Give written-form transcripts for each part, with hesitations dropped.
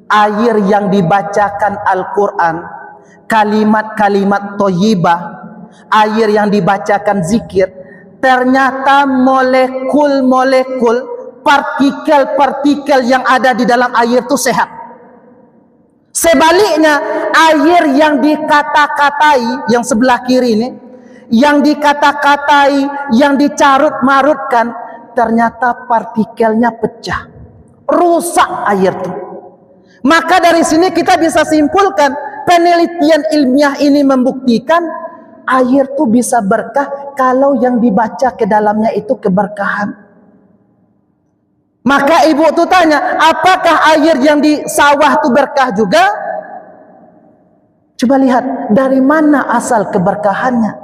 air yang dibacakan Al-Quran, kalimat-kalimat thayyibah, air yang dibacakan zikir, ternyata molekul-molekul, partikel-partikel yang ada di dalam air itu sehat. Sebaliknya, air yang dikata-katai, yang sebelah kiri ini, yang dikata-katai, yang dicarut-marutkan, ternyata partikelnya pecah, rusak air itu. Maka dari sini kita bisa simpulkan, penelitian ilmiah ini membuktikan air itu bisa berkah kalau yang dibaca ke dalamnya itu keberkahan. Maka ibu tuh tanya, apakah air yang di sawah itu berkah juga? Coba lihat, dari mana asal keberkahannya?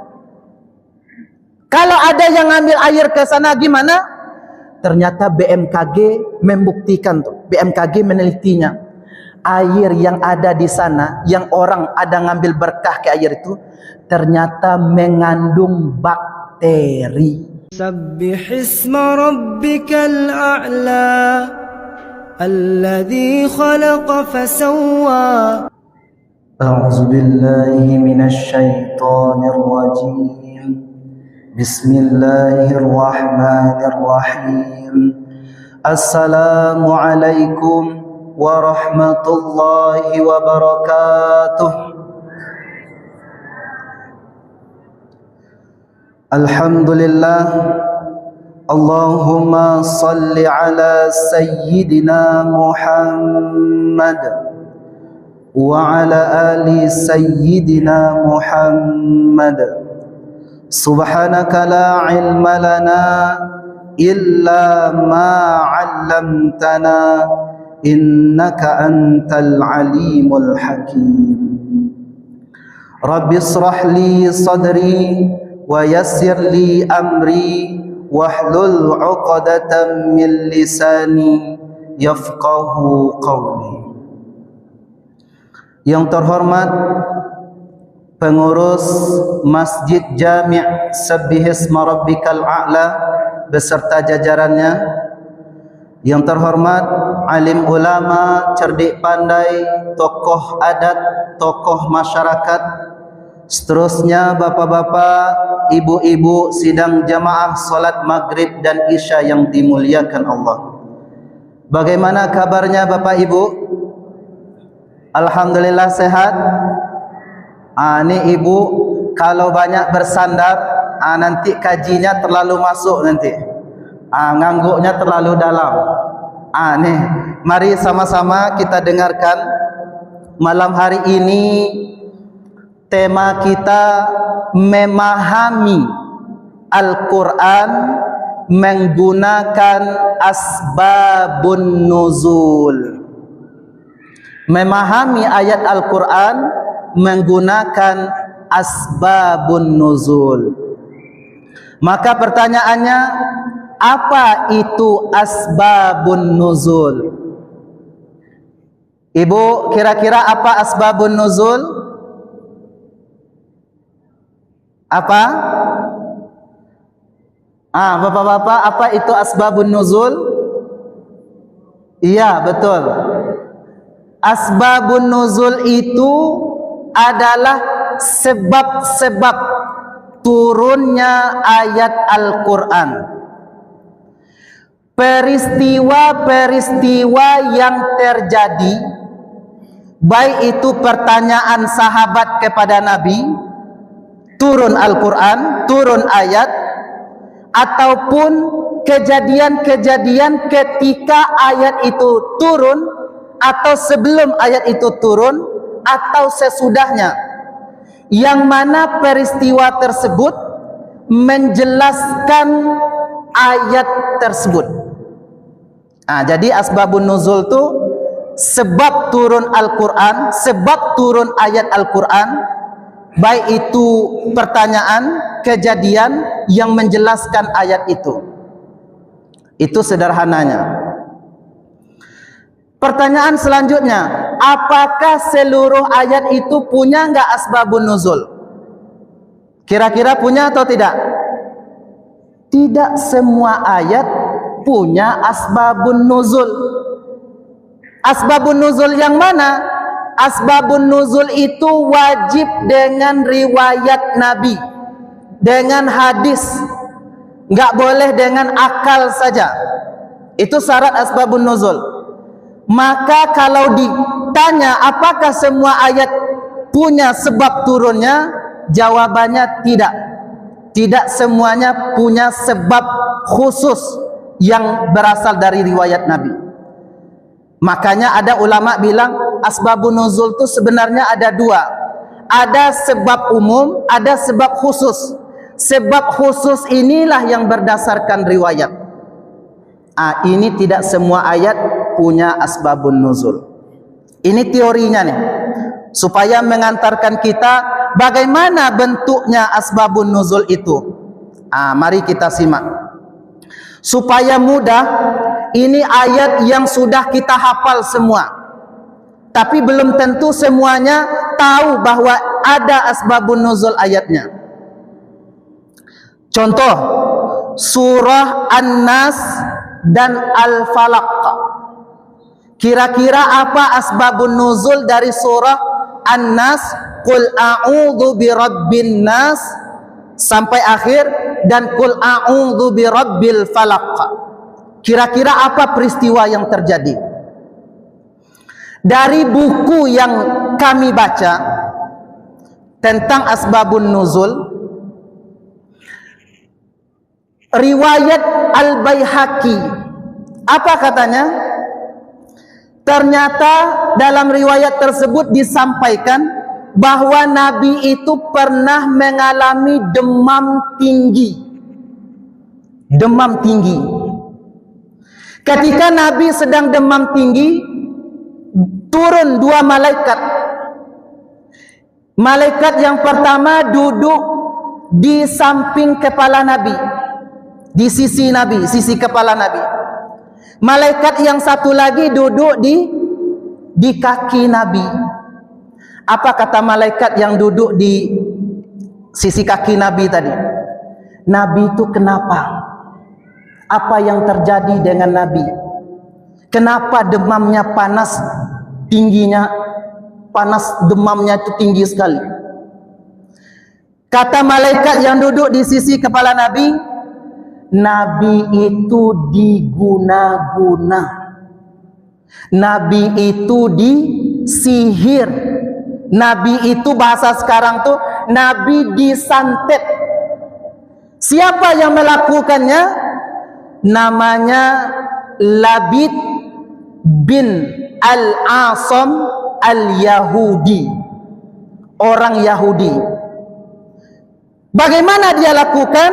Kalau ada yang ngambil air ke sana gimana? Ternyata BMKG membuktikan tuh, BMKG menelitinya. Air yang ada di sana, yang orang ada ngambil berkah ke air itu, ternyata mengandung bakteri. سبح اسم ربك الأعلى الذي خلق فسوى أعوذ بالله من الشيطان الرجيم بسم الله الرحمن الرحيم السلام عليكم ورحمة الله وبركاته Alhamdulillah, Allahumma salli ala Sayyidina Muhammad wa ala ali Sayyidina Muhammad. Subhanaka la ilma lana illa ma 'allamtana innaka antal alimul hakim. Rabbi israh li sadri wa yassir li amri wahlul 'uqdatam min lisani yafqahu qawli. Yang terhormat pengurus Masjid Jami' Sabbihisma Rabbikal A'la beserta jajarannya, yang terhormat alim ulama, cerdik pandai, tokoh adat, tokoh masyarakat, seterusnya bapak-bapak, ibu-ibu sidang jamaah salat maghrib dan isya yang dimuliakan Allah. Bagaimana kabarnya bapak ibu? Alhamdulillah sehat. Ini ibu kalau banyak bersandar, nanti kajinya terlalu masuk nanti. Ngangguknya terlalu dalam. Nih, mari sama-sama kita dengarkan malam hari ini. Tema kita memahami Al-Quran menggunakan asbabun nuzul. Memahami ayat Al-Quran menggunakan asbabun nuzul. Maka pertanyaannya, apa itu asbabun nuzul? Ibu, kira-kira apa asbabun nuzul? Apa? Bapak-bapak, apa itu asbabun nuzul? Iya, betul. Asbabun nuzul itu adalah sebab-sebab turunnya ayat Al-Quran. Peristiwa-peristiwa yang terjadi, baik itu pertanyaan sahabat kepada Nabi, turun Al-Quran, turun ayat, ataupun kejadian-kejadian ketika ayat itu turun, atau sebelum ayat itu turun, atau sesudahnya, yang mana peristiwa tersebut menjelaskan ayat tersebut. Jadi asbabun nuzul itu sebab turun Al-Quran, sebab turun ayat Al-Quran, baik itu pertanyaan, kejadian yang menjelaskan ayat itu. Itu sederhananya. Pertanyaan selanjutnya, apakah seluruh ayat itu punya enggak asbabun nuzul? Kira-kira punya atau tidak? Tidak semua ayat punya asbabun nuzul. Asbabun nuzul yang mana? Asbabun nuzul itu wajib dengan riwayat Nabi, dengan hadis, enggak boleh dengan akal saja. Itu syarat asbabun nuzul. Maka kalau ditanya apakah semua ayat punya sebab turunnya, jawabannya tidak. Tidak semuanya punya sebab khusus yang berasal dari riwayat Nabi. Makanya ada ulama bilang asbabun nuzul itu sebenarnya ada dua. Ada sebab umum, ada sebab khusus. Sebab khusus inilah yang berdasarkan riwayat. Ini tidak semua ayat punya asbabun nuzul. Ini teorinya nih, supaya mengantarkan kita bagaimana bentuknya asbabun nuzul itu. Mari kita simak. Supaya mudah, ini ayat yang sudah kita hafal semua. Tapi belum tentu semuanya tahu bahwa ada asbabun nuzul ayatnya. Contoh, surah An-Nas dan Al-Falaq. Kira-kira apa asbabun nuzul dari surah An-Nas? Qul a'udzu birabbin nas sampai akhir, dan qul a'udzu birabbil falaq. Kira-kira apa peristiwa yang terjadi? Dari buku yang kami baca tentang asbabun nuzul, riwayat Al-Baihaqi, apa katanya? Ternyata dalam riwayat tersebut disampaikan bahwa Nabi itu pernah mengalami demam tinggi. Demam tinggi. Ketika Nabi sedang demam tinggi, turun dua malaikat. Malaikat yang pertama duduk di samping kepala Nabi, di sisi Nabi, sisi kepala Nabi. Malaikat yang satu lagi duduk di kaki Nabi. Apa kata malaikat yang duduk di sisi kaki Nabi tadi? Nabi itu kenapa? Apa yang terjadi dengan Nabi? Kenapa demamnya panas, tingginya panas, demamnya itu tinggi sekali? Kata malaikat yang duduk di sisi kepala Nabi, Nabi itu diguna-guna. Nabi itu disihir. Nabi itu bahasa sekarang tuh Nabi disantet. Siapa yang melakukannya? Namanya Labid bin Al-Asam Al-Yahudi, orang Yahudi. Bagaimana dia lakukan?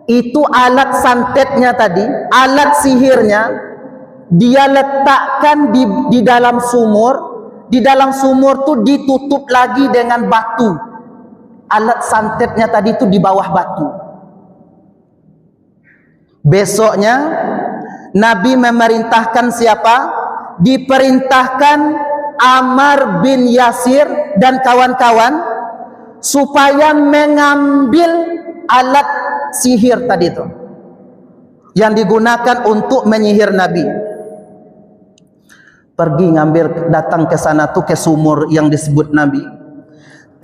Itu alat santetnya tadi, alat sihirnya, dia letakkan di dalam sumur. Di dalam sumur tu ditutup lagi dengan batu. Alat santetnya tadi tu di bawah batu. Besoknya Nabi memerintahkan siapa? Diperintahkan Ammar bin Yasir dan kawan-kawan supaya mengambil alat sihir tadi tu yang digunakan untuk menyihir Nabi. Pergi ngambil, datang ke sana tuh ke sumur yang disebut Nabi.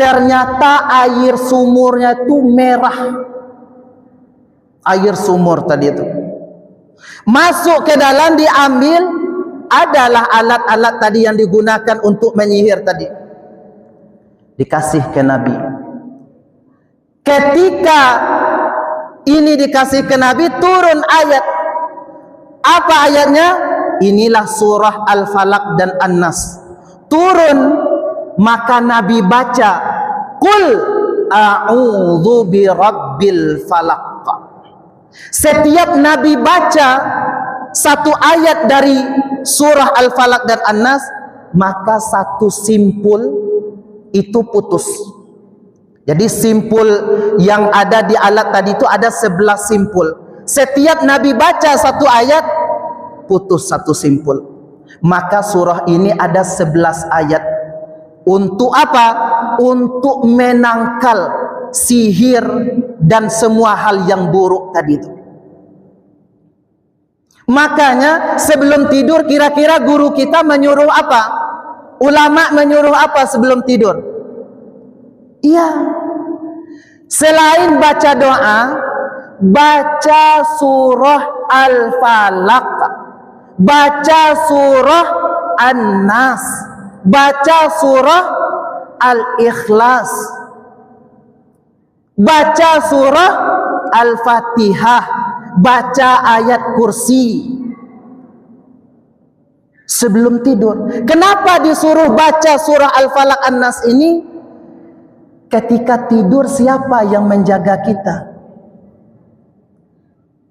Ternyata air sumurnya itu merah. Air sumur tadi itu. Masuk ke dalam, diambil, adalah alat-alat tadi yang digunakan untuk menyihir tadi. Dikasih ke Nabi. Ketika ini dikasih ke Nabi, turun ayat. Apa ayatnya? Inilah surah Al-Falaq dan An-Nas. Turun, maka Nabi baca, Qul a'udzu birabbil falaq. Setiap Nabi baca satu ayat dari surah Al-Falaq dan An-Nas, maka satu simpul itu putus. Jadi simpul yang ada di alat tadi itu ada 11 simpul. Setiap Nabi baca satu ayat, putus satu simpul. Maka surah ini ada 11 ayat. Untuk apa? Untuk menangkal sihir dan semua hal yang buruk tadi itu. Makanya sebelum tidur kira-kira guru kita menyuruh apa? Ulama menyuruh apa sebelum tidur? Iya. Selain baca doa, baca surah Al-Falaq, baca surah An-Nas, baca surah Al-Ikhlas, baca surah Al-Fatihah, baca ayat kursi sebelum tidur. Kenapa disuruh baca surah Al-Falaq An-Nas ini? Ketika tidur siapa yang menjaga kita?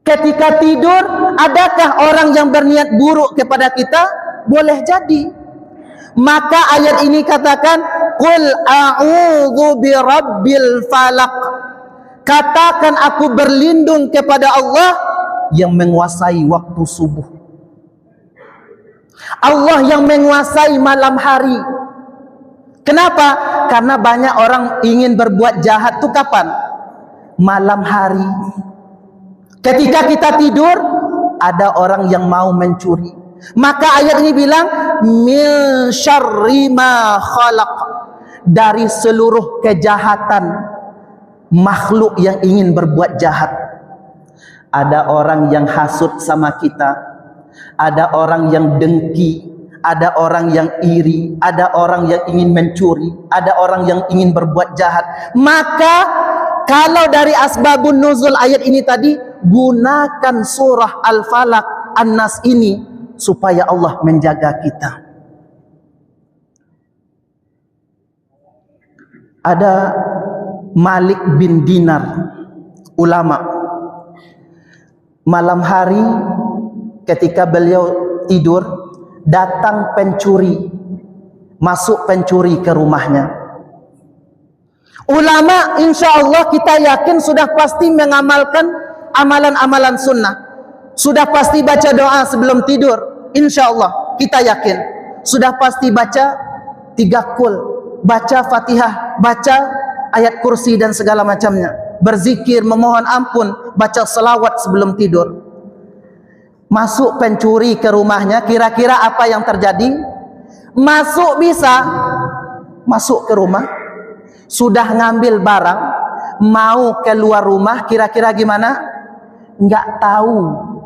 Ketika tidur adakah orang yang berniat buruk kepada kita? Boleh jadi. Maka ayat ini katakan qul a'udzu birabbil falaq. Katakan aku berlindung kepada Allah yang menguasai waktu subuh. Allah yang menguasai malam hari. Kenapa? Karena banyak orang ingin berbuat jahat itu kapan? Malam hari. Ketika kita tidur, ada orang yang mau mencuri. Maka ayat ini bilang min syarri ma khalaq, dari seluruh kejahatan makhluk yang ingin berbuat jahat. Ada orang yang hasut sama kita, ada orang yang dengki, ada orang yang iri, ada orang yang ingin mencuri, ada orang yang ingin berbuat jahat. Maka kalau dari asbabun nuzul ayat ini tadi, gunakan surah Al-Falaq An-Nas ini supaya Allah menjaga kita. Ada Malik bin Dinar, ulama. Malam hari ketika beliau tidur, datang pencuri, masuk pencuri ke rumahnya. Ulama insya Allah kita yakin sudah pasti mengamalkan amalan-amalan sunnah, sudah pasti baca doa sebelum tidur. Insya Allah kita yakin sudah pasti baca 3 qul, baca Fatihah, baca ayat kursi dan segala macamnya, berzikir, memohon ampun, baca selawat sebelum tidur. Masuk pencuri ke rumahnya, kira-kira apa yang terjadi? Masuk bisa, masuk ke rumah, sudah ngambil barang, mau keluar rumah, kira-kira gimana? Enggak tahu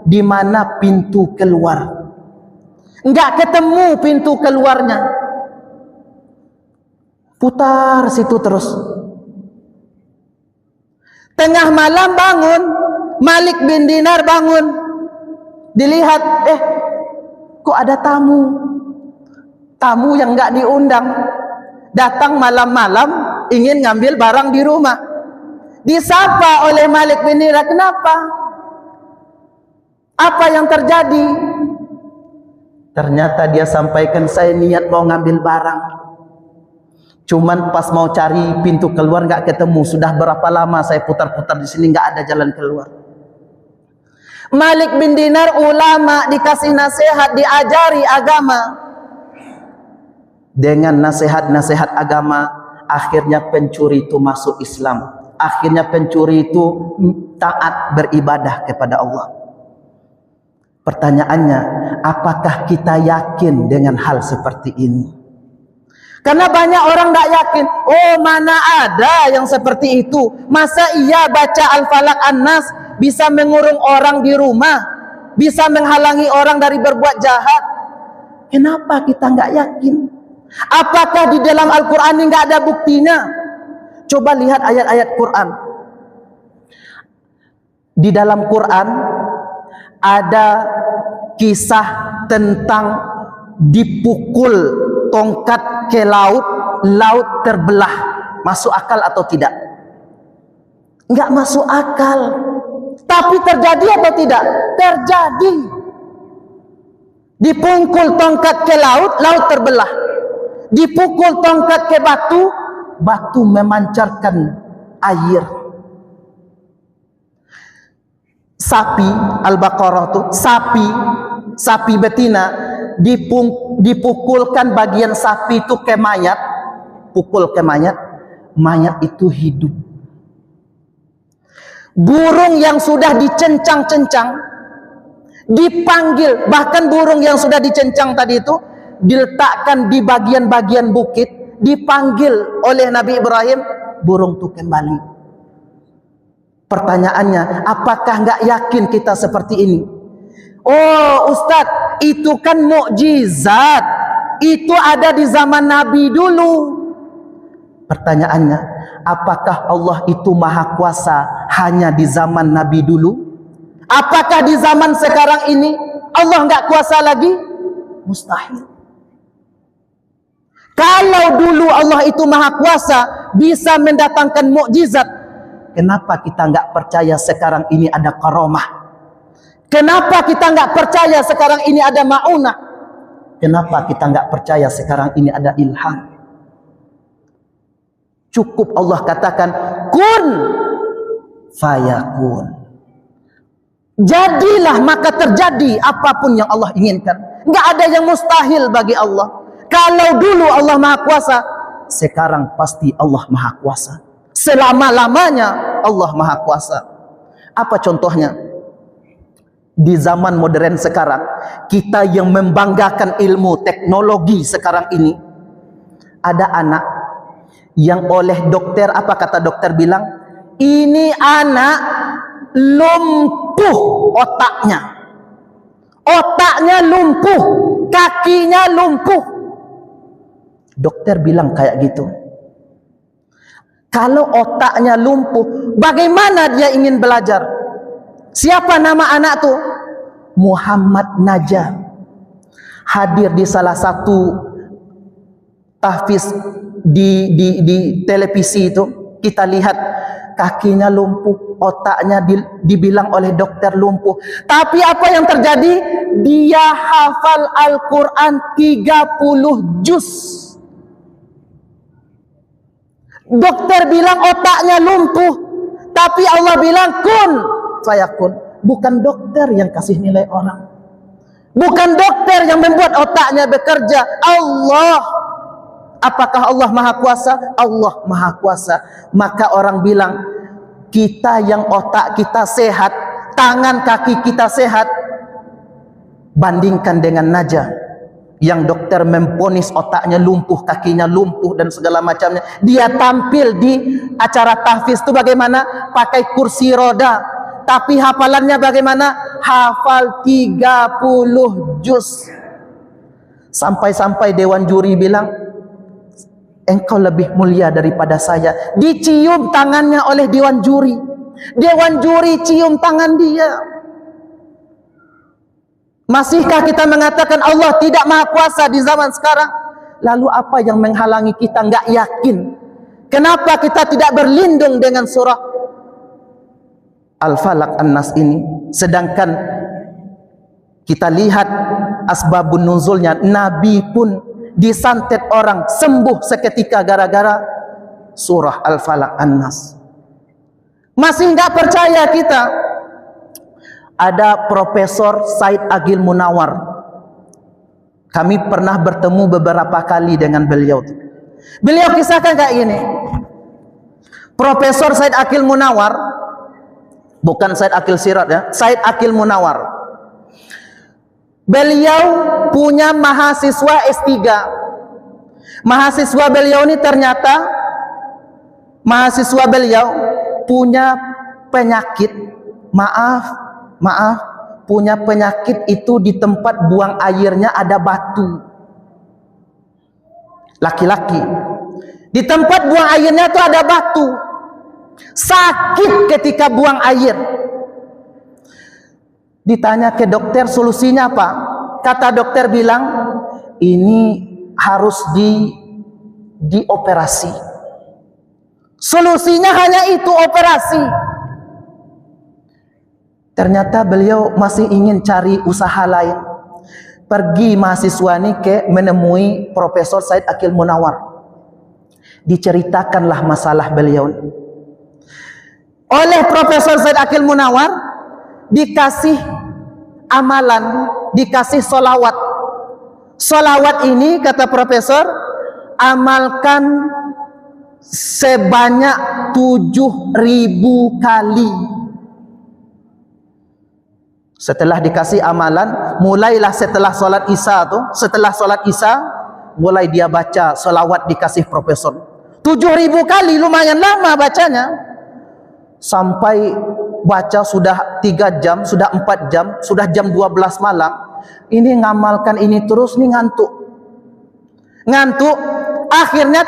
di mana pintu keluar, enggak ketemu pintu keluarnya, putar situ terus. Tengah malam bangun, Malik bin Dinar bangun, dilihat, kok ada tamu yang enggak diundang, datang malam-malam ingin ngambil barang di rumah. Disapa oleh Malik bin Dinar, kenapa? Apa yang terjadi? Ternyata dia sampaikan, saya niat mau ngambil barang, cuman pas mau cari pintu keluar nggak ketemu. Sudah berapa lama saya putar-putar di sini, nggak ada jalan keluar. Malik bin Dinar ulama, dikasih nasihat, diajari agama. Dengan nasihat-nasihat agama, akhirnya pencuri itu masuk Islam. Akhirnya pencuri itu taat beribadah kepada Allah. Pertanyaannya, apakah kita yakin dengan hal seperti ini? Karena banyak orang tidak yakin. Oh, mana ada yang seperti itu? Masa iya baca Al-Falaq An-Nas bisa mengurung orang di rumah, bisa menghalangi orang dari berbuat jahat? Kenapa kita nggak yakin? Apakah di dalam Al-Quran ini nggak ada buktinya? Coba lihat ayat-ayat Quran. Di dalam Quran ada kisah tentang dipukul tongkat ke laut, laut terbelah. Masuk akal atau tidak? Enggak masuk akal. Tapi terjadi atau tidak? Terjadi. Dipukul tongkat ke laut, laut terbelah. Dipukul tongkat ke batu, batu memancarkan air. Sapi, Al-Baqarah itu sapi betina, dipukulkan bagian sapi itu ke mayat, pukul ke mayat, mayat itu hidup. Burung yang sudah dicencang-cencang, Dipanggil, bahkan burung yang sudah dikencang tadi itu diletakkan di bagian-bagian bukit, dipanggil oleh Nabi Ibrahim, burung itu kembali. Pertanyaannya, apakah nggak yakin kita seperti ini? Oh Ustadz, itu kan mukjizat, itu ada di zaman Nabi dulu. Pertanyaannya, apakah Allah itu maha kuasa hanya di zaman Nabi dulu? Apakah di zaman sekarang ini Allah nggak kuasa lagi? Mustahil. Kalau dulu Allah itu maha kuasa, bisa mendatangkan mukjizat, kenapa kita nggak percaya sekarang ini ada karamah? Kenapa kita nggak percaya sekarang ini ada ma'unah? Kenapa kita nggak percaya sekarang ini ada ilham? Cukup Allah katakan kun fayakun, jadilah maka terjadi apapun yang Allah inginkan. Nggak ada yang mustahil bagi Allah. Kalau dulu Allah maha kuasa, sekarang pasti Allah maha kuasa. Selama-lamanya Allah maha kuasa. Apa contohnya? Di zaman modern sekarang, kita yang membanggakan ilmu teknologi sekarang ini, ada anak yang oleh dokter, apa kata dokter bilang, ini anak lumpuh otaknya, otaknya lumpuh, kakinya lumpuh. Dokter bilang kayak gitu. Kalau otaknya lumpuh, bagaimana dia ingin belajar? Siapa nama anak tuh? Muhammad Najah. Hadir di salah satu tahfiz di televisi itu, kita lihat kakinya lumpuh, otaknya dibilang oleh dokter lumpuh. Tapi apa yang terjadi? Dia hafal Al-Quran 30 juz. Dokter bilang otaknya lumpuh, tapi Allah bilang kun fayakun. Bukan dokter yang kasih nilai orang, bukan dokter yang membuat otaknya bekerja, Allah. Apakah Allah maha kuasa? Allah maha kuasa. Maka orang bilang, kita yang otak kita sehat, tangan kaki kita sehat, bandingkan dengan Najah yang dokter memponis otaknya lumpuh, kakinya lumpuh dan segala macamnya. Dia tampil di acara tahfiz itu bagaimana? Pakai kursi roda, tapi hafalannya bagaimana? Hafal 30 juz. Sampai-sampai dewan juri bilang, engkau lebih mulia daripada saya. Dicium tangannya oleh dewan juri. Dewan juri cium tangan dia. Masihkah kita mengatakan Allah tidak maha kuasa di zaman sekarang? Lalu apa yang menghalangi kita nggak yakin? Kenapa kita tidak berlindung dengan surah Al-Falaq An-Nas ini? Sedangkan kita lihat asbabun nuzulnya, Nabi pun disantet orang sembuh seketika gara-gara surah Al-Falaq An-Nas. Masih nggak percaya kita? Ada Profesor Said Aqil Munawar. Kami pernah bertemu beberapa kali dengan beliau. Beliau kisahkan kayak gini. Profesor Said Aqil Munawar, bukan Said Aqil Sirat ya, Said Aqil Munawar. Beliau punya mahasiswa S3. Mahasiswa beliau ini ternyata mahasiswa beliau punya penyakit, punya penyakit itu di tempat buang airnya ada batu. Laki-laki. Di tempat buang airnya itu ada batu. Sakit ketika buang air. Ditanya ke dokter, solusinya apa? Kata dokter bilang, ini harus dioperasi. Solusinya hanya itu, operasi. Ternyata beliau masih ingin cari usaha lain. Pergi mahasiswa ini menemui Profesor Said Aqil Munawar. Diceritakanlah masalah beliau. Oleh Profesor Said Aqil Munawar dikasih amalan, dikasih solawat. Solawat ini kata Profesor, amalkan sebanyak 7.000 kali. Setelah dikasih amalan, mulailah setelah solat Isya tu, setelah solat Isya mulai dia baca selawat, dikasih profesor 7.000 kali, lumayan lama bacanya. Sampai baca sudah 3 jam, sudah 4 jam, sudah jam 12 malam. Ini ngamalkan ini terus, nih ngantuk. Akhirnya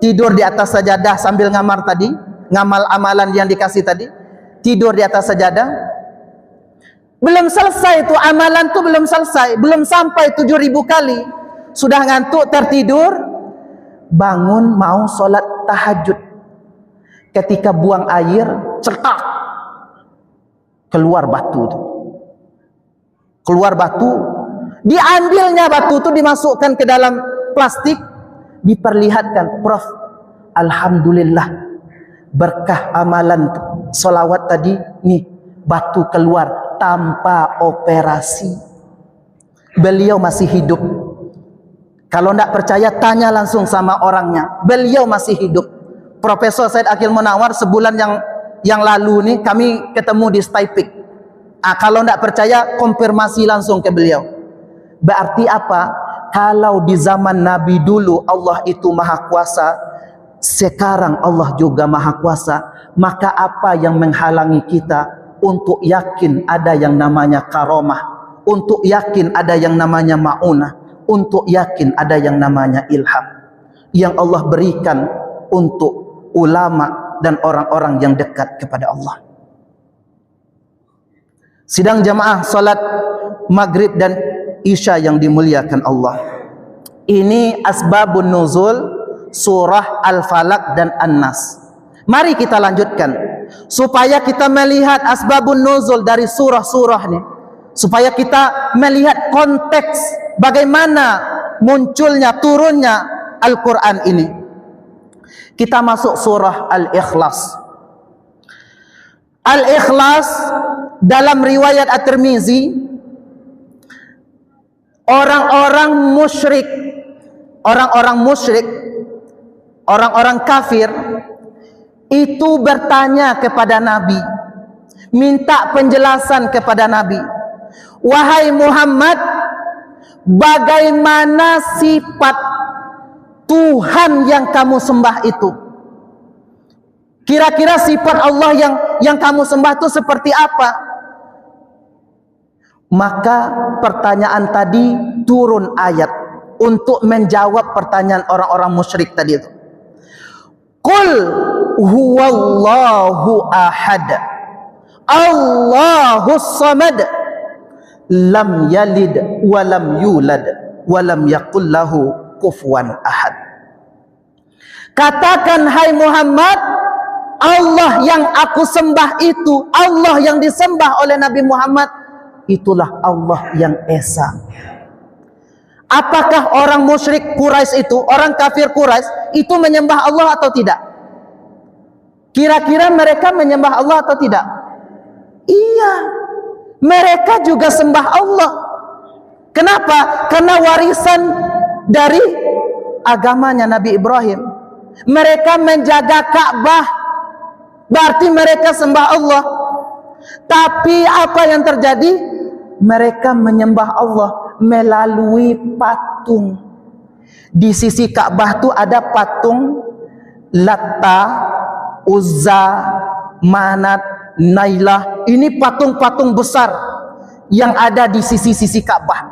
tidur di atas sajadah sambil ngamal tadi, ngamal amalan yang dikasih tadi, tidur di atas sajadah. Belum selesai itu amalan tuh, belum selesai, belum sampai 7.000 kali, sudah ngantuk, tertidur. Bangun mau sholat tahajud, ketika buang air, cetak keluar batu tuh. Keluar batu, diambilnya batu itu, dimasukkan ke dalam plastik, diperlihatkan, Prof, alhamdulillah berkah amalan solawat tadi, nih batu keluar tanpa operasi. Beliau masih hidup. Kalau tidak percaya, tanya langsung sama orangnya. Beliau masih hidup. Profesor Said Akil Munawar, sebulan yang lalu nih kami ketemu di Taipei. Kalau tidak percaya, konfirmasi langsung ke beliau. Berarti apa? Kalau di zaman Nabi dulu Allah itu maha kuasa, sekarang Allah juga maha kuasa, maka apa yang menghalangi kita untuk yakin ada yang namanya karomah, untuk yakin ada yang namanya ma'unah, untuk yakin ada yang namanya ilham yang Allah berikan untuk ulama dan orang-orang yang dekat kepada Allah. Sidang jamaah salat maghrib dan isya yang dimuliakan Allah, ini asbabun nuzul surah Al-Falaq dan An-Nas. Mari kita lanjutkan supaya kita melihat asbabun nuzul dari surah-surah ini, supaya kita melihat konteks bagaimana munculnya, turunnya Al-Quran ini. Kita masuk surah Al-Ikhlas. Al-Ikhlas dalam riwayat At-Tirmizi, orang-orang musyrik, orang-orang kafir itu bertanya kepada Nabi, minta penjelasan kepada Nabi. Wahai Muhammad, bagaimana sifat Tuhan yang kamu sembah itu? Kira-kira sifat Allah yang kamu sembah itu seperti apa? Maka pertanyaan tadi turun ayat untuk menjawab pertanyaan orang-orang musyrik tadi itu. Qul huwallahu ahad, Allahus samad, lam yalid walam yulad walam yakul lahu kufuwan ahad. Katakan hai Muhammad, Allah yang aku sembah itu, Allah yang disembah oleh Nabi Muhammad, itulah Allah yang esa. Apakah orang musyrik Quraisy itu, orang kafir Quraisy itu menyembah Allah atau tidak? Kira-kira mereka menyembah Allah atau tidak? Iya, mereka juga sembah Allah. Kenapa? Karena warisan dari agamanya Nabi Ibrahim. Mereka menjaga Ka'bah, berarti mereka sembah Allah. Tapi apa yang terjadi? Mereka menyembah Allah melalui patung. Di sisi Ka'bah itu ada patung Latta, Uzza, Manat, Nailah. Ini patung-patung besar yang ada di sisi-sisi Ka'bah.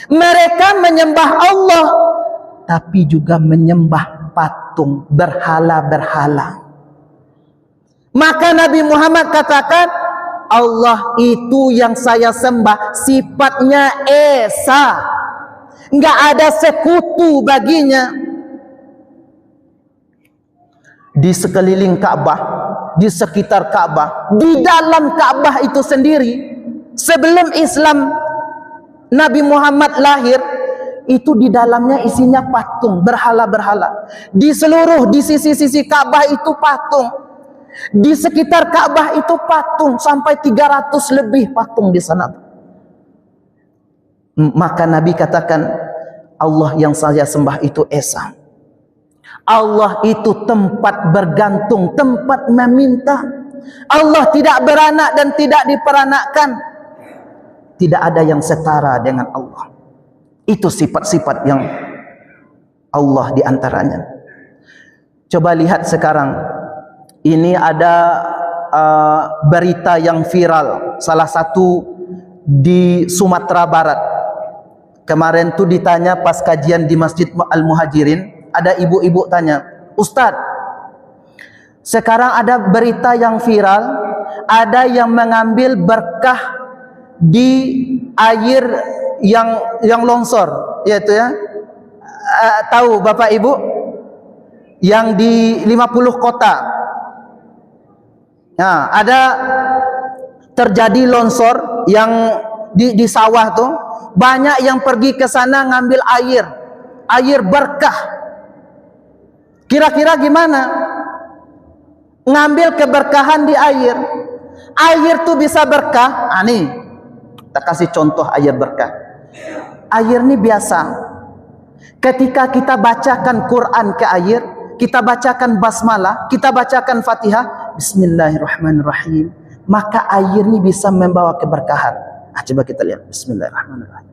Mereka menyembah Allah, tapi juga menyembah patung, berhala-berhala. Maka Nabi Muhammad katakan, Allah itu yang saya sembah, sifatnya esa, nggak ada sekutu baginya. Di sekeliling Ka'bah, di sekitar Ka'bah, di dalam Ka'bah itu sendiri, sebelum Islam Nabi Muhammad lahir, itu di dalamnya isinya patung, berhala-berhala. Di sisi-sisi Ka'bah itu patung. Di sekitar Ka'bah itu patung, sampai 300 lebih patung di sana. Maka Nabi katakan, Allah yang saya sembah itu esa. Allah itu tempat bergantung, tempat meminta. Allah tidak beranak dan tidak diperanakkan. tidak ada yang setara dengan Allah. Itu sifat-sifat yang Allah di antaranya. Coba lihat sekarang, ini ada berita yang viral, salah satu di Sumatera Barat. Kemarin tuh ditanya pas kajian di Masjid Al-Muhajirin, ada ibu-ibu tanya, Ustadz, sekarang ada berita yang viral, ada yang mengambil berkah di air yang longsor, yaitu ya, tahu Bapak Ibu, yang di 50 kota. Nah, ada terjadi longsor yang di sawah tuh, banyak yang pergi ke sana ngambil air berkah. Kira-kira gimana? Ngambil keberkahan di air. Air tuh bisa berkah. Nih, kita kasih contoh air berkah. Air ini biasa. Ketika kita bacakan Quran ke air, kita bacakan basmalah, kita bacakan Fatihah, Bismillahirrahmanirrahim, maka air ini bisa membawa keberkahan. Coba kita lihat. Bismillahirrahmanirrahim.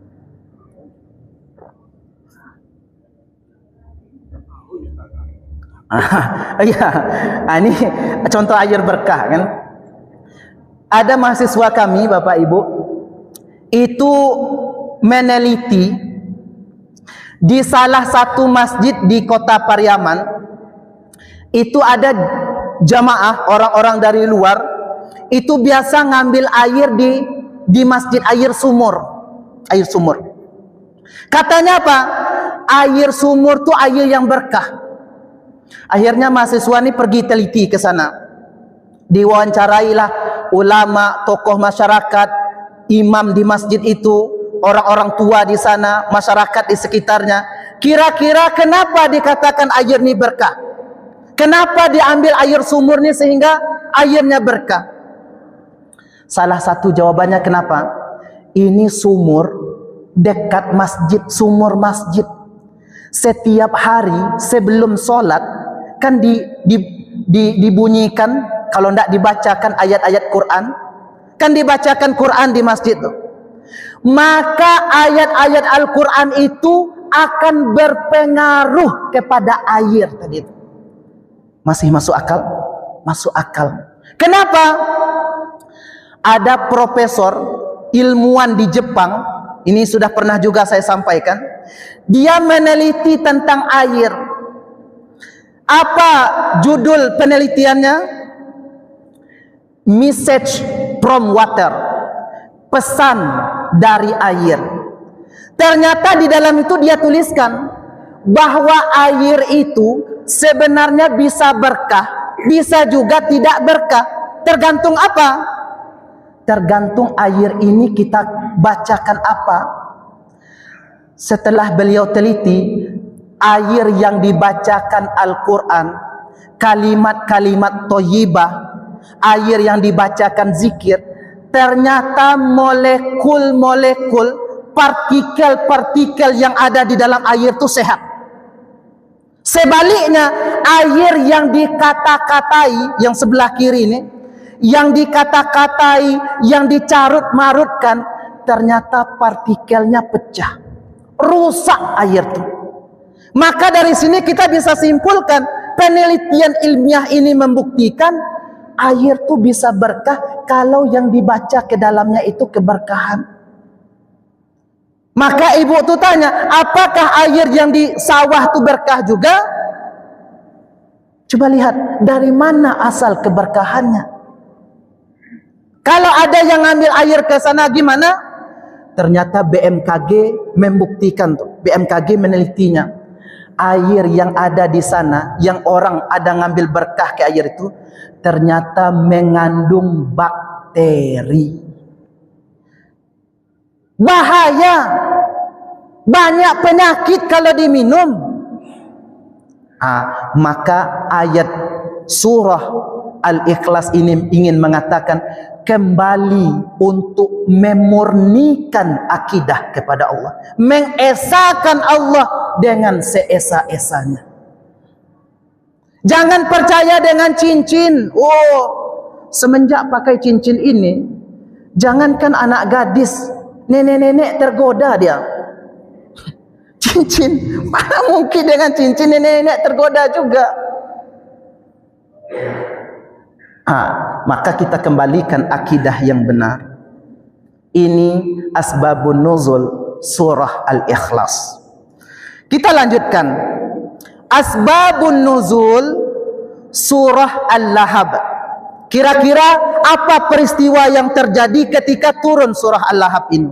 Iya, ini contoh air berkah kan. Ada mahasiswa kami, Bapak Ibu, itu meneliti di salah satu masjid di kota Pariaman. Itu ada jamaah orang-orang dari luar, itu biasa ngambil air di masjid, air sumur. Katanya apa? Air sumur tuh air yang berkah. Akhirnya mahasiswa ini pergi teliti ke sana. Diwawancarailah ulama, tokoh masyarakat, imam di masjid itu, orang-orang tua di sana, masyarakat di sekitarnya. Kira-kira kenapa dikatakan air ini berkah? Kenapa diambil air sumur ini sehingga airnya berkah? Salah satu jawabannya kenapa? Ini sumur dekat masjid, sumur masjid. Setiap hari sebelum sholat kan dibunyikan, kalau tidak dibacakan ayat-ayat Quran, kan dibacakan Quran di masjid itu. Maka ayat-ayat Al-Quran itu akan berpengaruh kepada air tadi itu. Masih masuk akal? Masuk akal. Kenapa? Ada profesor ilmuwan di Jepang, ini sudah pernah juga saya sampaikan, dia meneliti tentang air. Apa judul penelitiannya? Message from water, pesan dari air. Ternyata di dalam itu dia tuliskan bahwa air itu sebenarnya bisa berkah, bisa juga tidak berkah. Tergantung apa? Tergantung air ini kita bacakan apa. Setelah beliau teliti, air yang dibacakan Al-Quran, kalimat-kalimat thayyibah, air yang dibacakan zikir, ternyata molekul-molekul, partikel-partikel yang ada di dalam air itu sehat. Sebaliknya, air yang dikata-katai, yang sebelah kiri ini, yang dikata-katai, yang dicarut-marutkan, ternyata partikelnya pecah, rusak air itu. Maka dari sini kita bisa simpulkan, penelitian ilmiah ini membuktikan air itu bisa berkah kalau yang dibaca ke dalamnya itu keberkahan. Maka ibu tuh tanya, apakah air yang di sawah itu berkah juga? Coba lihat, dari mana asal keberkahannya? Kalau ada yang ngambil air ke sana gimana? Ternyata BMKG membuktikan tuh, BMKG menelitinya. Air yang ada di sana, yang orang ada ngambil berkah ke air itu, ternyata mengandung bakteri. Bahaya, banyak penyakit kalau diminum. Maka ayat surah Al-Ikhlas ini ingin mengatakan kembali untuk memurnikan akidah kepada Allah, mengesakan Allah dengan seesa-esanya. Jangan percaya dengan cincin. Semenjak pakai cincin ini, jangankan anak gadis Nenek-nenek tergoda dia. Cincin, mana mungkin dengan cincin nenek-nenek tergoda juga. Maka kita kembalikan akidah yang benar. Ini asbabun nuzul surah Al-Ikhlas. Kita lanjutkan. Asbabun nuzul surah Al-Lahab. Kira-kira apa peristiwa yang terjadi ketika turun surah Al-Lahab ini?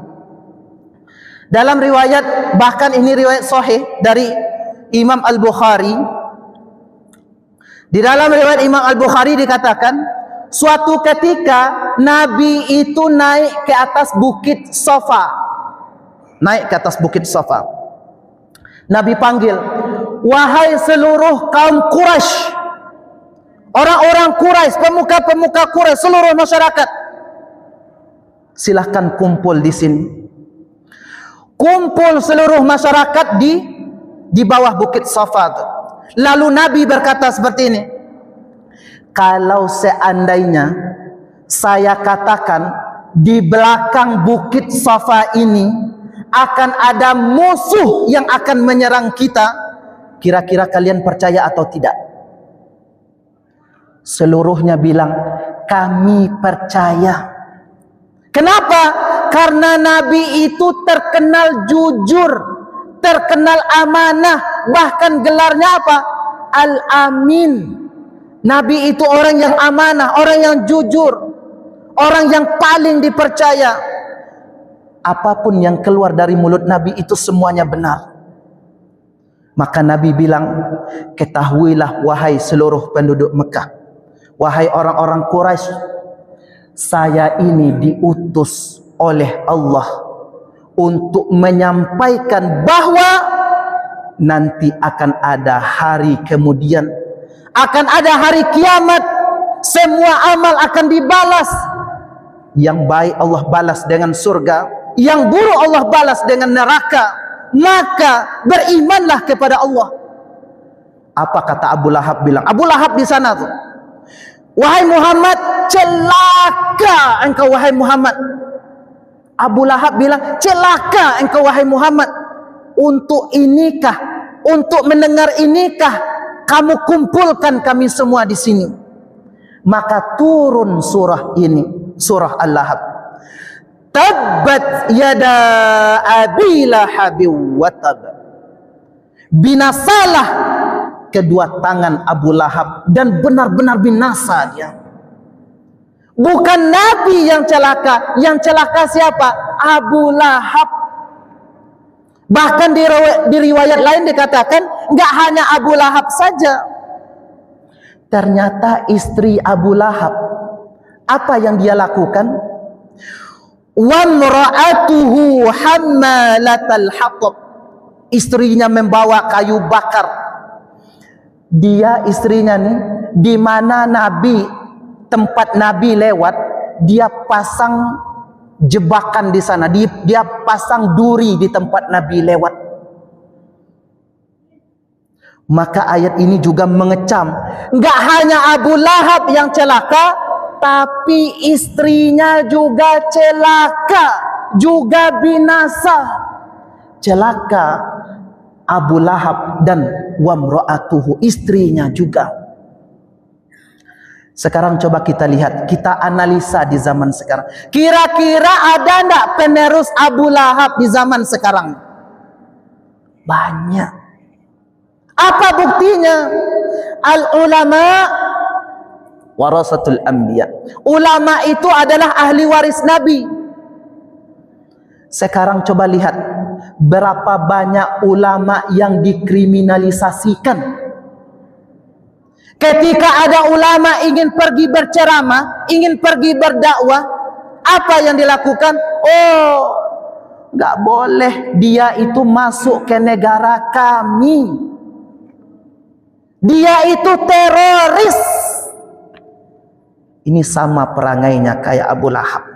Dalam riwayat, bahkan ini riwayat sahih dari Imam Al-Bukhari. Di dalam riwayat Imam Al-Bukhari dikatakan, suatu ketika Nabi itu naik ke atas bukit Safa. Naik ke atas bukit Safa. Nabi panggil, wahai seluruh kaum Quraisy, orang-orang Quraisy, pemuka-pemuka Quraisy, seluruh masyarakat, silahkan kumpul di sini. Kumpul seluruh masyarakat di bawah bukit Safa. Lalu Nabi berkata seperti ini, kalau seandainya saya katakan di belakang bukit Safa ini akan ada musuh yang akan menyerang kita, kira-kira kalian percaya atau tidak? Seluruhnya bilang, kami percaya. Kenapa? Karena Nabi itu terkenal jujur, terkenal amanah, bahkan gelarnya apa? Al-Amin. Nabi itu orang yang amanah, orang yang jujur, orang yang paling dipercaya. Apapun yang keluar dari mulut Nabi itu semuanya benar. Maka Nabi bilang, ketahuilah wahai seluruh penduduk Mekah, wahai orang-orang Quraisy, saya ini diutus oleh Allah untuk menyampaikan bahwa nanti akan ada hari kemudian, akan ada hari kiamat, semua amal akan dibalas. Yang baik Allah balas dengan surga, yang buruk Allah balas dengan neraka. Maka berimanlah kepada Allah. Apa kata Abu Lahab bilang? Abu Lahab di sana tuh, wahai Muhammad, celaka engkau wahai Muhammad. Abu Lahab bilang, celaka engkau wahai Muhammad. Untuk inikah, untuk mendengar inikah kamu kumpulkan kami semua di sini? Maka turun surah ini, surah Al-Lahab. Tabbat yada abi lahab wa tab. Binasalah kedua tangan Abu Lahab, dan benar-benar binasa dia. Bukan Nabi yang celaka, yang celaka siapa? Abu Lahab. Bahkan di riwayat lain dikatakan, enggak hanya Abu Lahab saja. Ternyata istri Abu Lahab, apa yang dia lakukan? Wa mra'atuhu hammalatal hatab. Istrinya membawa kayu bakar. Dia istrinya nih, di mana Nabi, tempat Nabi lewat, dia pasang jebakan di sana. Dia pasang duri di tempat Nabi lewat. Maka ayat ini juga mengecam, enggak hanya Abu Lahab yang celaka, tapi istrinya juga celaka, juga binasa. Celaka Abu Lahab dan wamra'atuhu, istrinya juga. Sekarang coba kita lihat, kita analisa di zaman sekarang. Kira-kira ada enggak penerus Abu Lahab di zaman sekarang? Banyak. Apa buktinya? Al-ulama warasatul anbiya. Ulama itu adalah ahli waris Nabi. Sekarang coba lihat, berapa banyak ulama yang dikriminalisasikan. Ketika ada ulama ingin pergi berceramah, ingin pergi berdakwah, apa yang dilakukan? Oh, nggak boleh dia itu masuk ke negara kami. Dia itu teroris. Ini sama perangainya kayak Abu Lahab.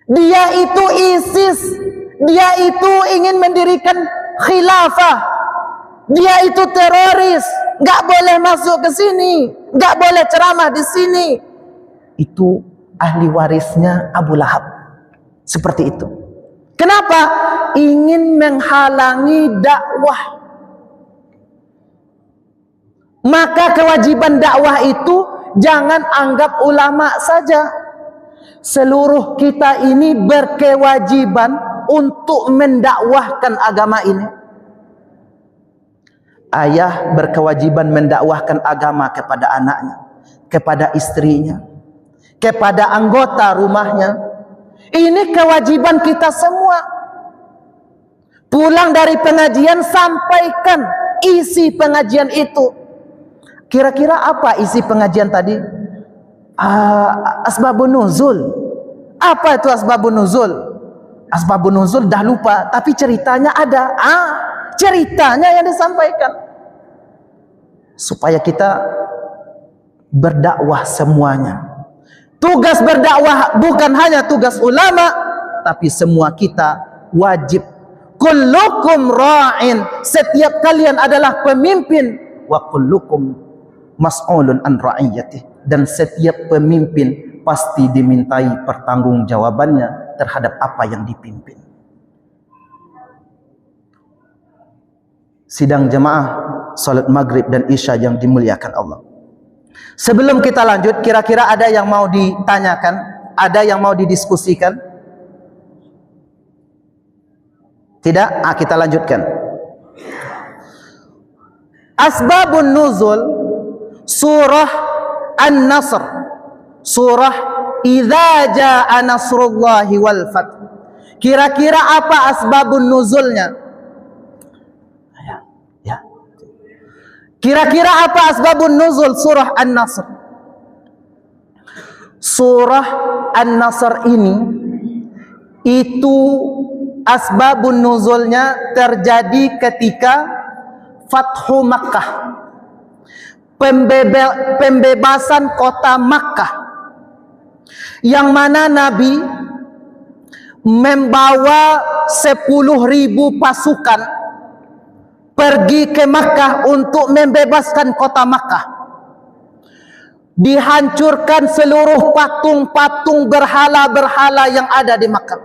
Dia itu ISIS. Dia itu ingin mendirikan khilafah. Dia itu teroris. Nggak boleh masuk ke sini. Nggak boleh ceramah di sini. Itu ahli warisnya Abu Lahab. Seperti itu. Kenapa? Ingin menghalangi dakwah. Maka kewajiban dakwah itu jangan anggap ulama saja. Seluruh kita ini berkewajiban untuk mendakwahkan agama ini. Ayah berkewajiban mendakwahkan agama kepada anaknya, kepada istrinya, kepada anggota rumahnya. Ini kewajiban kita semua. Pulang dari pengajian, sampaikan isi pengajian itu. Kira-kira apa isi pengajian tadi? Asbabun nuzul. Apa itu asbabun nuzul? Asbabun nuzul dah lupa, tapi ceritanya ada. Ceritanya yang disampaikan. Supaya kita berdakwah semuanya. Tugas berdakwah bukan hanya tugas ulama, tapi semua kita wajib. Kullukum ra'in. Setiap kalian adalah pemimpin. Wa kullukum mas'ulun an ra'iyatih. Dan setiap pemimpin pasti dimintai pertanggungjawabannya terhadap apa yang dipimpin. Sidang jemaah salat maghrib dan isya yang dimuliakan Allah. Sebelum kita lanjut, kira-kira ada yang mau ditanyakan? Ada yang mau didiskusikan? Tidak? Kita lanjutkan. Asbabun nuzul surah An-Nasr. Surah Idza Jaa Nasrullahi wal Fath. Kira-kira apa asbabun nuzulnya? Kira-kira apa asbabun nuzul surah An-Nasr? Surah An-Nasr ini itu asbabun nuzulnya terjadi ketika Fathu Makkah, pembebasan kota Makkah, yang mana Nabi membawa 10.000 pasukan pergi ke Makkah untuk membebaskan kota Makkah. Dihancurkan seluruh patung-patung berhala-berhala yang ada di Makkah.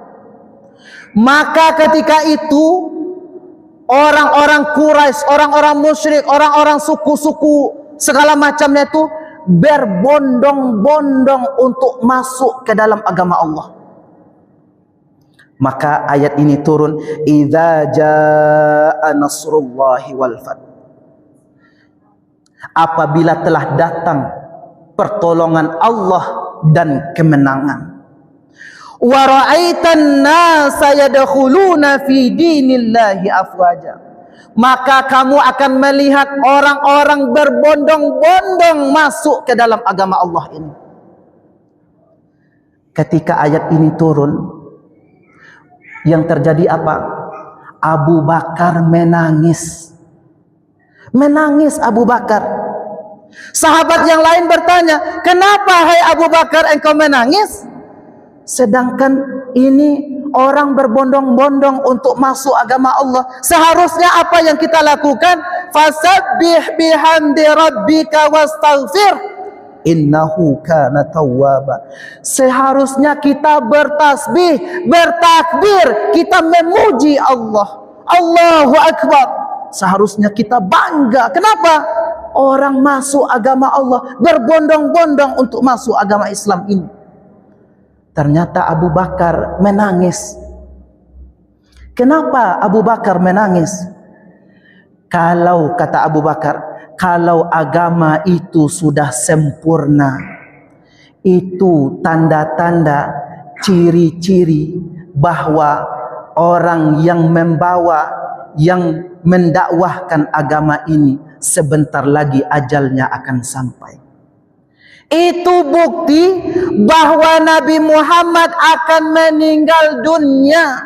Maka ketika itu orang-orang Quraisy, orang-orang musyrik, orang-orang suku-suku segala macamnya itu berbondong-bondong untuk masuk ke dalam agama Allah. Maka ayat ini turun, idza jaa nasrullahi wal fath. Apabila telah datang pertolongan Allah dan kemenangan. Wa ra'aitan nasa yadkhuluna fi dinillahi afwaja. Maka kamu akan melihat orang-orang berbondong-bondong masuk ke dalam agama Allah ini. Ketika ayat ini turun, yang terjadi apa? Abu Bakar menangis. Menangis Abu Bakar. Sahabat yang lain bertanya, kenapa hai Abu Bakar engkau menangis? Sedangkan ini orang berbondong-bondong untuk masuk agama Allah. Seharusnya apa yang kita lakukan? Fasabbih bihamdi rabbika wastaghfir. Innahu kana tawwaba. Seharusnya kita bertasbih, bertakbir, kita memuji Allah. Allahu Akbar. Seharusnya kita bangga. Kenapa? Orang masuk agama Allah, berbondong-bondong untuk masuk agama Islam ini. Ternyata Abu Bakar menangis. Kenapa Abu Bakar menangis? Kalau kata Abu Bakar, kalau agama itu sudah sempurna, itu tanda-tanda, ciri-ciri bahwa orang yang membawa, yang mendakwahkan agama ini sebentar lagi ajalnya akan sampai. Itu bukti bahwa Nabi Muhammad akan meninggal dunia.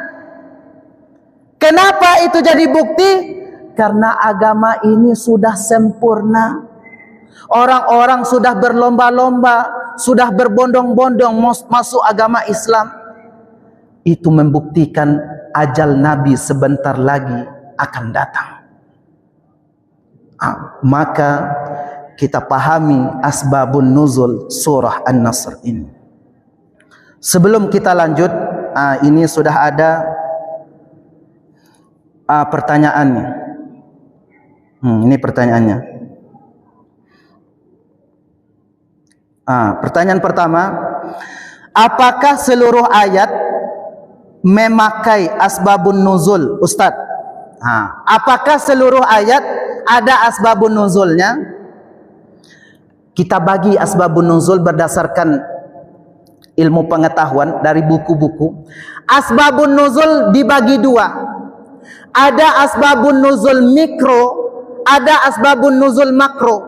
Kenapa itu jadi bukti? Karena agama ini sudah sempurna. Orang-orang sudah berlomba-lomba, sudah berbondong-bondong masuk agama Islam. Itu membuktikan ajal Nabi sebentar lagi akan datang. Maka kita pahami asbabun nuzul surah An-Nasr ini. Sebelum kita lanjut, Ini sudah ada pertanyaannya. Ini pertanyaannya. Pertanyaan pertama, apakah seluruh ayat memakai asbabun nuzul, Ustaz? Apakah seluruh ayat ada asbabun nuzulnya? Kita bagi asbabun nuzul berdasarkan ilmu pengetahuan dari buku-buku. Asbabun nuzul dibagi dua. Ada asbabun nuzul mikro, ada asbabun nuzul makro.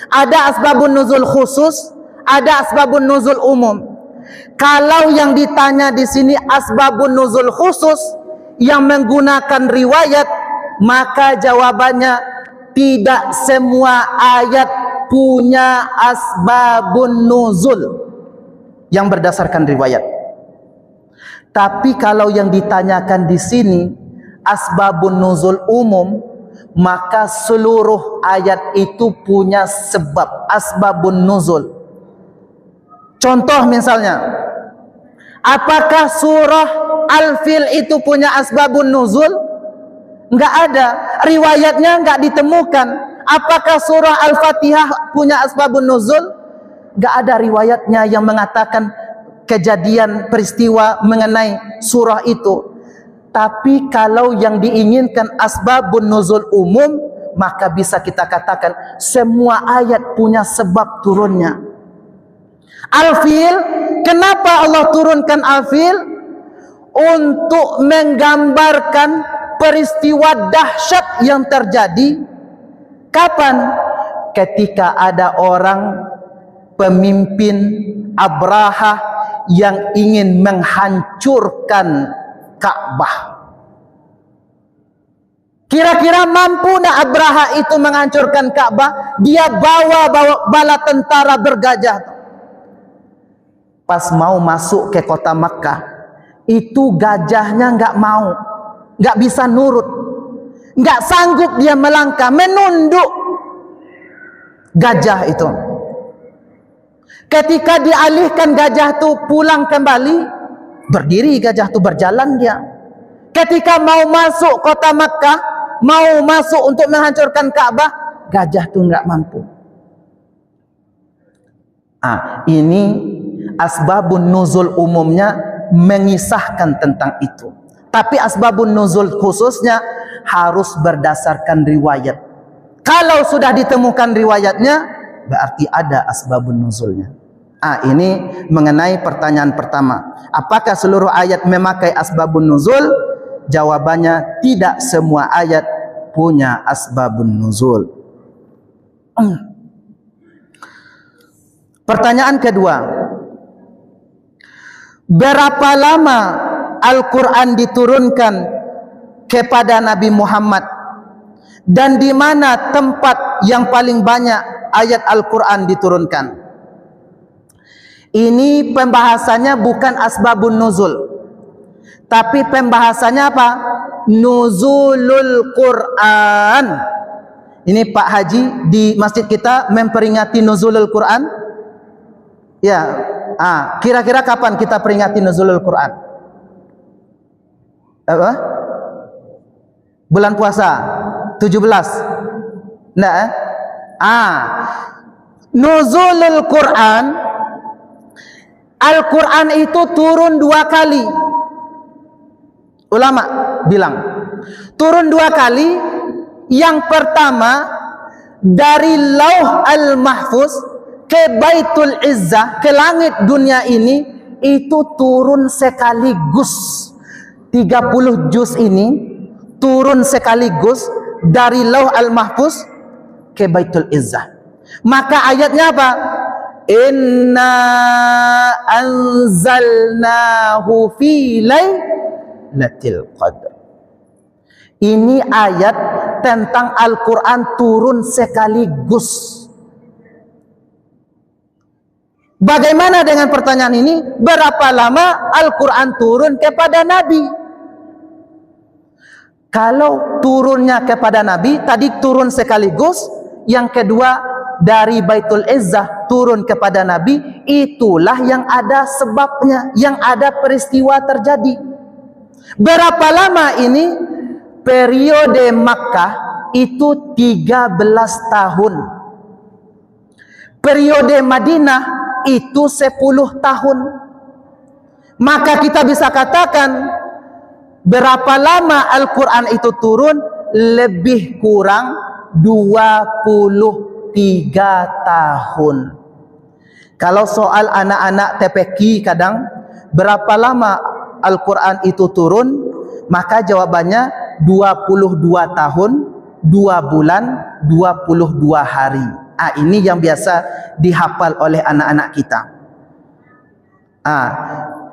Ada asbabun nuzul khusus, ada asbabun nuzul umum. Kalau yang ditanya di sini asbabun nuzul khusus yang menggunakan riwayat, maka jawabannya tidak semua ayat punya asbabun nuzul yang berdasarkan riwayat. Tapi kalau yang ditanyakan di sini asbabun nuzul umum, maka seluruh ayat itu punya sebab asbabun nuzul. Contoh misalnya, apakah surah Al-Fil itu punya asbabun nuzul? Enggak ada, riwayatnya enggak ditemukan. Apakah surah Al-Fatihah punya asbabun nuzul? Enggak ada riwayatnya yang mengatakan kejadian peristiwa mengenai surah itu. Tapi kalau yang diinginkan asbabun nuzul umum, maka bisa kita katakan semua ayat punya sebab turunnya. Al-Fil, kenapa Allah turunkan Al-Fil? Untuk menggambarkan peristiwa dahsyat yang terjadi. Kapan? Ketika ada orang pemimpin Abraha yang ingin menghancurkan Ka'bah. Kira-kira mampu nak Abraha itu menghancurkan Ka'bah? Dia bawa bala tentara bergajah. Pas mau masuk ke kota Makkah, itu gajahnya enggak mau, enggak bisa nurut, enggak sanggup dia melangkah, menunduk gajah itu. Ketika dialihkan gajah itu pulang kembali, berdiri gajah itu, berjalan dia. Ketika mau masuk kota Makkah, mau masuk untuk menghancurkan Ka'bah, gajah itu enggak mampu. Ini asbabun nuzul umumnya mengisahkan tentang itu. Tapi asbabun nuzul khususnya harus berdasarkan riwayat. Kalau sudah ditemukan riwayatnya, berarti ada asbabun nuzulnya. Ini mengenai pertanyaan pertama. Apakah seluruh ayat memakai asbabun nuzul? Jawabannya tidak semua ayat punya asbabun nuzul. Pertanyaan kedua, berapa lama Al-Quran diturunkan kepada Nabi Muhammad, dan di mana tempat yang paling banyak ayat Al-Quran diturunkan? Ini pembahasannya bukan asbabun nuzul, tapi pembahasannya apa? Nuzulul Quran. Ini Pak Haji di masjid kita memperingati nuzulul Quran. Ya, kira-kira kapan kita peringati nuzulul Quran? Apa? Bulan puasa 17. Nah, nuzulul Quran, Al-Quran itu turun 2 kali. Ulama bilang turun 2 kali. Yang pertama dari Lauh Al-Mahfuz ke Baitul Izzah, ke langit dunia ini, itu turun sekaligus. 30 juz ini turun sekaligus dari Lauh Al-Mahfuz ke Baitul Izzah. Maka ayatnya apa? Inna anzalnahu fi lailatul qadr. Ini ayat tentang Al-Quran turun sekaligus. Bagaimana dengan pertanyaan ini? Berapa lama Al-Quran turun kepada Nabi? Kalau turunnya kepada Nabi, tadi turun sekaligus. Yang kedua, dari Baitul Izzah turun kepada Nabi, itulah yang ada sebabnya, yang ada peristiwa terjadi. Berapa lama ini? Periode Makkah itu 13 tahun. Periode Madinah itu 10 tahun. Maka kita bisa katakan berapa lama Al-Quran itu turun? Lebih kurang 23 tahun. Kalau soal anak-anak TPQ kadang berapa lama Al-Quran itu turun, maka jawabannya 22 tahun 2 bulan 22 hari. Ini yang biasa dihafal oleh anak-anak kita.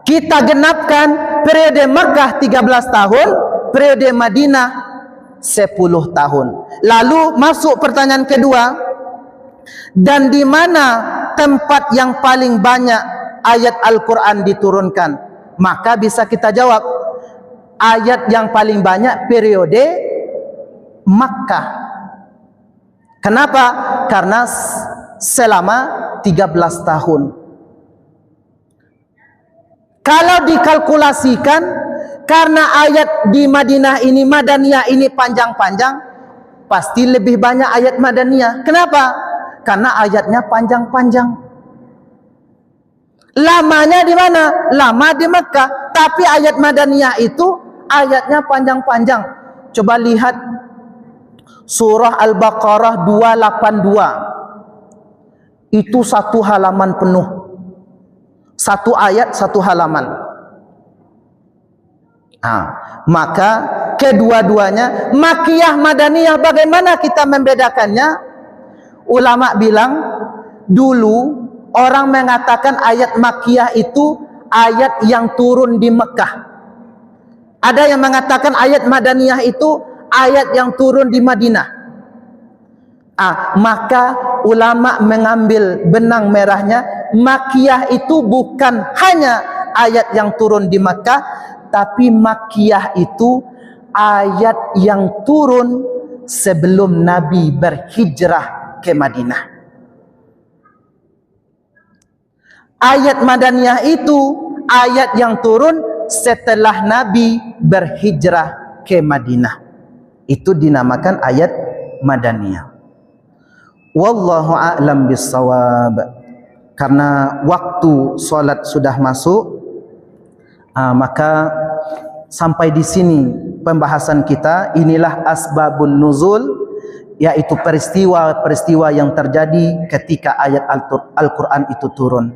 Kita genapkan periode Makkah 13 tahun, periode Madinah 10 tahun. Lalu masuk pertanyaan kedua, dan di mana tempat yang paling banyak ayat Al-Quran diturunkan? Maka bisa kita jawab, ayat yang paling banyak periode Makkah. Kenapa? Karena selama 13 tahun. Kalau dikalkulasikan, karena ayat di Madinah ini, Madaniyah ini panjang-panjang, pasti lebih banyak ayat Madaniyah. Kenapa? Karena ayatnya panjang-panjang. Lamanya di mana? Lama di Makkah. Tapi ayat Madaniyah itu ayatnya panjang-panjang. Coba lihat surah Al-Baqarah 282. Itu 1 halaman penuh. 1 ayat 1 halaman. Maka kedua-duanya Makkiyah Madaniyah, bagaimana kita membedakannya? Ulama bilang dulu orang mengatakan ayat Makkiyah itu ayat yang turun di Mekah. Ada yang mengatakan ayat Madaniyah itu ayat yang turun di Madinah. Maka ulama mengambil benang merahnya, Makkiyah itu bukan hanya ayat yang turun di Mekah, tapi Makkiyah itu ayat yang turun sebelum Nabi berhijrah ke Madinah. Ayat Madaniyah itu ayat yang turun setelah Nabi berhijrah ke Madinah. Itu dinamakan ayat Madaniyah. Wallahu a'lam bissawab. Karena waktu solat sudah masuk, maka sampai di sini pembahasan kita. Inilah asbabun nuzul, yaitu peristiwa-peristiwa yang terjadi ketika ayat Al-Quran itu turun.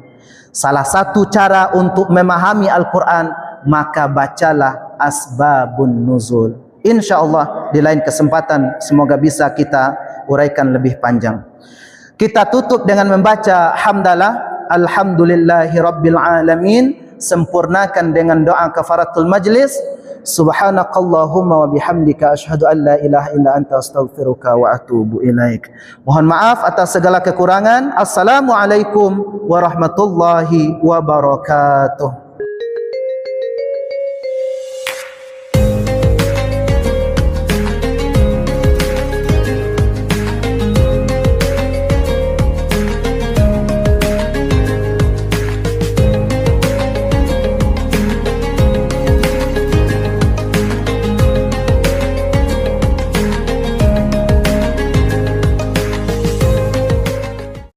Salah satu cara untuk memahami Al-Quran, maka bacalah asbabun nuzul. InsyaAllah di lain kesempatan semoga bisa kita uraikan lebih panjang. Kita tutup dengan membaca hamdalah, alhamdulillahi rabbil alamin. Sempurnakan dengan doa kafaratul majlis. Subhanakallahumma wa bihamdika asyhadu an la ilaha illa anta astaghfiruka wa atubu ilaik. Mohon maaf atas segala kekurangan. Assalamualaikum warahmatullahi wabarakatuh.